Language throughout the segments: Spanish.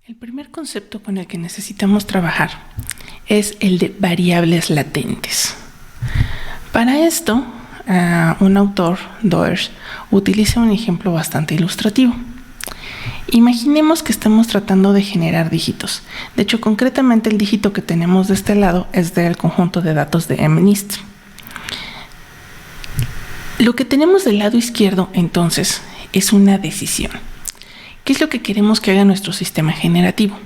El primer concepto con el que necesitamos trabajar es el de variables latentes. Para esto, un autor, Doers, utiliza un ejemplo bastante ilustrativo. Imaginemos que estamos tratando de generar dígitos. De hecho, concretamente el dígito que tenemos de este lado es del conjunto de datos de MNIST. Lo que tenemos del lado izquierdo, entonces, es una decisión. ¿Qué es lo que queremos que haga nuestro sistema generativo?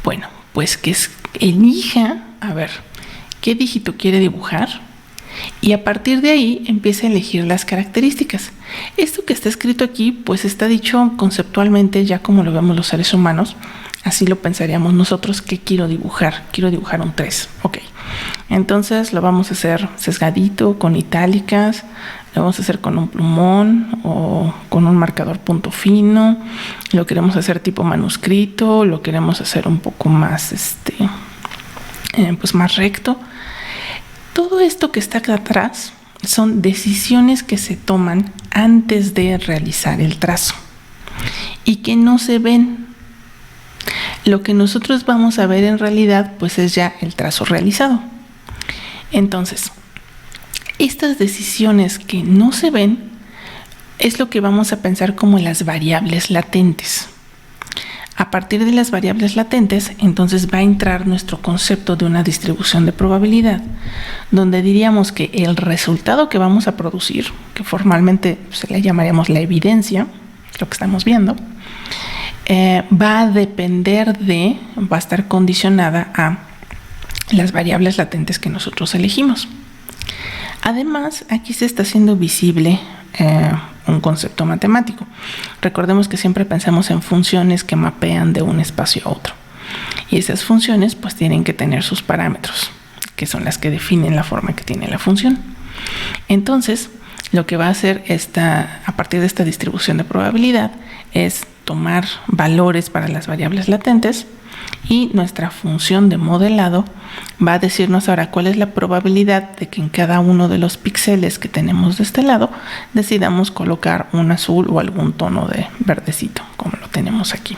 Bueno, pues que elija, qué dígito quiere dibujar y a partir de ahí empieza a elegir las características. Esto que está escrito aquí, pues está dicho conceptualmente ya como lo vemos los seres humanos. Así lo pensaríamos nosotros. ¿Qué quiero dibujar? Quiero dibujar un 3. Ok. Entonces lo vamos a hacer sesgadito, con itálicas. Lo vamos a hacer con un plumón o con un marcador punto fino. Lo queremos hacer tipo manuscrito. Lo queremos hacer un poco más, pues más recto. Todo esto que está acá atrás son decisiones que se toman antes de realizar el trazo y que no se ven. Lo que nosotros vamos a ver en realidad pues es ya el trazo realizado. Entonces, estas decisiones que no se ven es lo que vamos a pensar como las variables latentes. A partir de las variables latentes, entonces va a entrar nuestro concepto de una distribución de probabilidad, donde diríamos que el resultado que vamos a producir, que formalmente se le llamaríamos la evidencia, lo que estamos viendo, va a estar condicionada a las variables latentes que nosotros elegimos. Además, aquí se está haciendo visible un concepto matemático. Recordemos que siempre pensamos en funciones que mapean de un espacio a otro. Y esas funciones pues tienen que tener sus parámetros, que son las que definen la forma que tiene la función. Entonces, lo que va a hacer a partir de esta distribución de probabilidad es tomar valores para las variables latentes y nuestra función de modelado va a decirnos ahora cuál es la probabilidad de que en cada uno de los píxeles que tenemos de este lado decidamos colocar un azul o algún tono de verdecito, como lo tenemos aquí.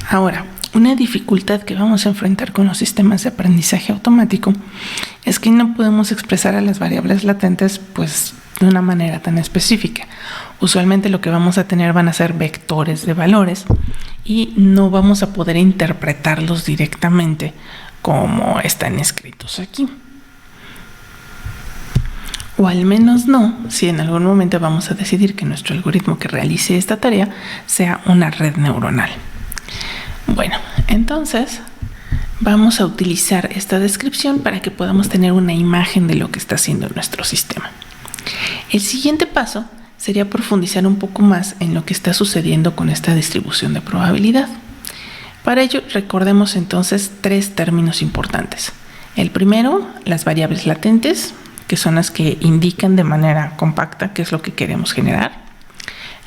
Ahora, una dificultad que vamos a enfrentar con los sistemas de aprendizaje automático es que no podemos expresar a las variables latentes pues de una manera tan específica. Usualmente lo que vamos a tener van a ser vectores de valores y no vamos a poder interpretarlos directamente como están escritos aquí. O al menos no, si en algún momento vamos a decidir que nuestro algoritmo que realice esta tarea sea una red neuronal. Bueno, entonces vamos a utilizar esta descripción para que podamos tener una imagen de lo que está haciendo nuestro sistema. El siguiente paso sería profundizar un poco más en lo que está sucediendo con esta distribución de probabilidad. Para ello, recordemos entonces tres términos importantes. El primero, las variables latentes, que son las que indican de manera compacta qué es lo que queremos generar.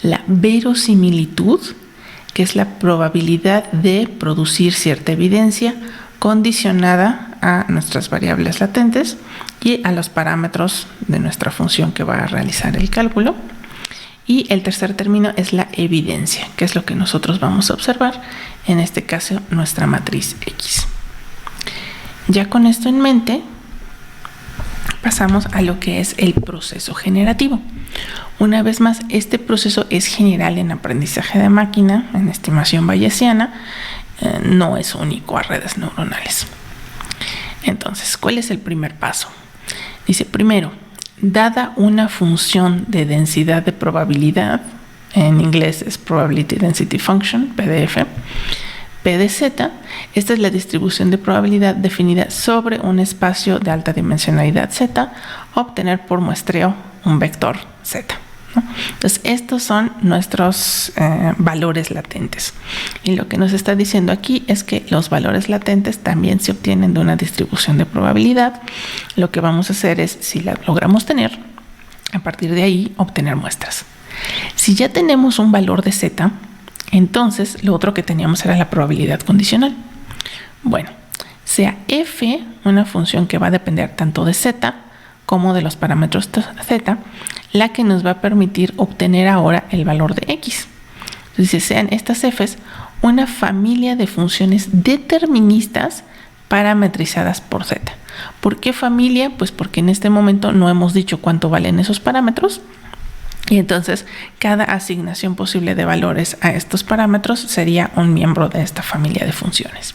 La verosimilitud, que es la probabilidad de producir cierta evidencia condicionada a nuestras variables latentes y a los parámetros de nuestra función que va a realizar el cálculo. Y el tercer término es la evidencia, que es lo que nosotros vamos a observar, en este caso nuestra matriz X. Ya con esto en mente, pasamos a lo que es el proceso generativo. Una vez más, este proceso es general en aprendizaje de máquina, en estimación bayesiana, no es único a redes neuronales. Entonces, ¿cuál es el primer paso? Dice, primero, dada una función de densidad de probabilidad, en inglés es Probability Density Function, PDF, P de Z, esta es la distribución de probabilidad definida sobre un espacio de alta dimensionalidad Z, obtener por muestreo un vector Z, ¿no? Entonces, estos son nuestros valores latentes. Y lo que nos está diciendo aquí es que los valores latentes también se obtienen de una distribución de probabilidad. Lo que vamos a hacer es, si la logramos tener, a partir de ahí obtener muestras. Si ya tenemos un valor de Z, entonces lo otro que teníamos era la probabilidad condicional. Bueno, sea f una función que va a depender tanto de z como de los parámetros z, la que nos va a permitir obtener ahora el valor de x. Entonces sean estas f's una familia de funciones deterministas parametrizadas por z. ¿Por qué familia? Pues porque en este momento no hemos dicho cuánto valen esos parámetros. Y entonces cada asignación posible de valores a estos parámetros sería un miembro de esta familia de funciones.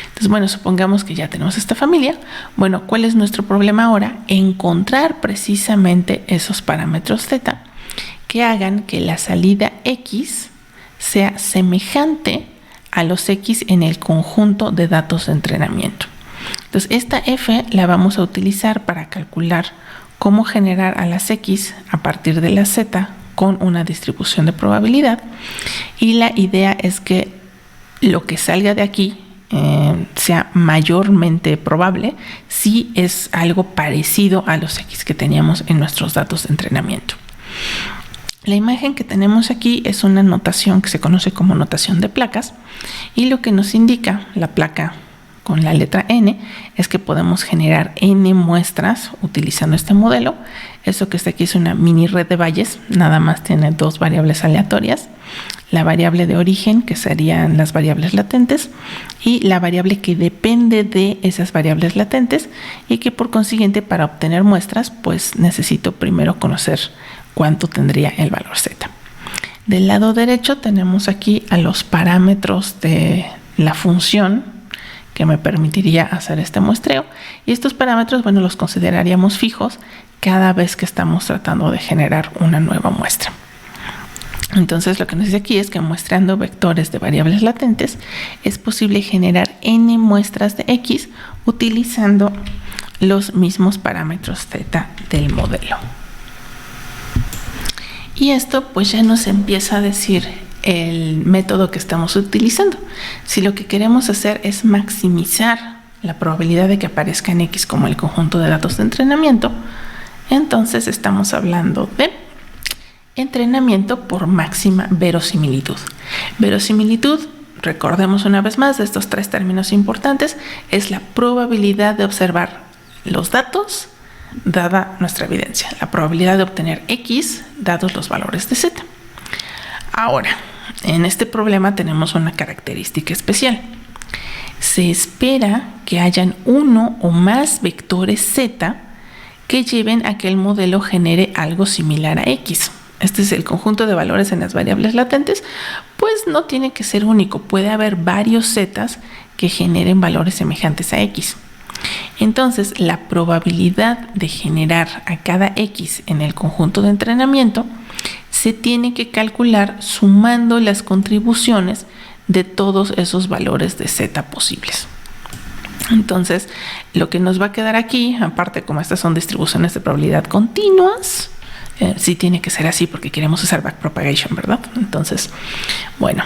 Entonces, bueno, supongamos que ya tenemos esta familia. Bueno, ¿cuál es nuestro problema ahora? Encontrar precisamente esos parámetros z que hagan que la salida x sea semejante a los x en el conjunto de datos de entrenamiento. Entonces, esta f la vamos a utilizar para calcular cómo generar a las x a partir de la z con una distribución de probabilidad. Y la idea es que lo que salga de aquí sea mayormente probable si es algo parecido a los x que teníamos en nuestros datos de entrenamiento. La imagen que tenemos aquí es una notación que se conoce como notación de placas, y lo que nos indica la placa con la letra n es que podemos generar n muestras utilizando este modelo. Eso que está aquí es una mini red de Bayes, nada más tiene dos variables aleatorias: la variable de origen, que serían las variables latentes, y la variable que depende de esas variables latentes, y que por consiguiente para obtener muestras pues necesito primero conocer cuánto tendría el valor z. Del lado derecho tenemos aquí a los parámetros de la función que me permitiría hacer este muestreo, y estos parámetros, bueno, los consideraríamos fijos cada vez que estamos tratando de generar una nueva muestra. Entonces, lo que nos dice aquí es que muestreando vectores de variables latentes es posible generar n muestras de x utilizando los mismos parámetros z del modelo. Y esto pues ya nos empieza a decir el método que estamos utilizando. Si lo que queremos hacer es maximizar la probabilidad de que aparezca en x como el conjunto de datos de entrenamiento, entonces estamos hablando de entrenamiento por máxima verosimilitud. Verosimilitud, recordemos una vez más de estos tres términos importantes, es la probabilidad de observar los datos dada nuestra evidencia, la probabilidad de obtener x dados los valores de z. Ahora, en este problema tenemos una característica especial. Se espera que hayan uno o más vectores z que lleven a que el modelo genere algo similar a x. Este es el conjunto de valores en las variables latentes, pues no tiene que ser único, puede haber varios z's que generen valores semejantes a x. Entonces, la probabilidad de generar a cada x en el conjunto de entrenamiento se tiene que calcular sumando las contribuciones de todos esos valores de z posibles. Entonces, lo que nos va a quedar aquí, aparte como estas son distribuciones de probabilidad continuas, sí tiene que ser así porque queremos usar backpropagation, ¿verdad? Entonces, bueno,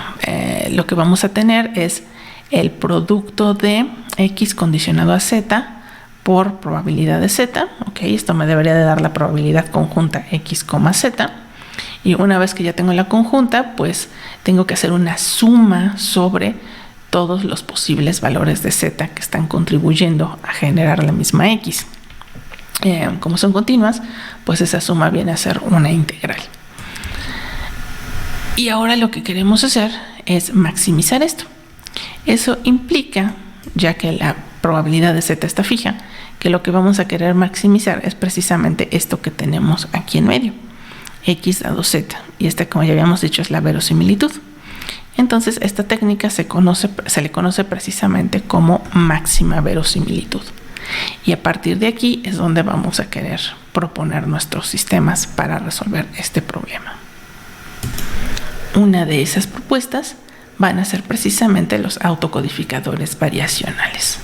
lo que vamos a tener es el producto de x condicionado a z por probabilidad de z. Ok, esto me debería de dar la probabilidad conjunta x, z. Y una vez que ya tengo la conjunta, pues tengo que hacer una suma sobre todos los posibles valores de z que están contribuyendo a generar la misma x. Como son continuas, pues esa suma viene a ser una integral. Y ahora lo que queremos hacer es maximizar esto. Eso implica, ya que la probabilidad de z está fija, que lo que vamos a querer maximizar es precisamente esto que tenemos aquí en medio, x dado z, y esta, como ya habíamos dicho, es la verosimilitud. Entonces esta técnica se le conoce precisamente como máxima verosimilitud, y a partir de aquí es donde vamos a querer proponer nuestros sistemas para resolver este problema. Una de esas propuestas van a ser precisamente los autocodificadores variacionales.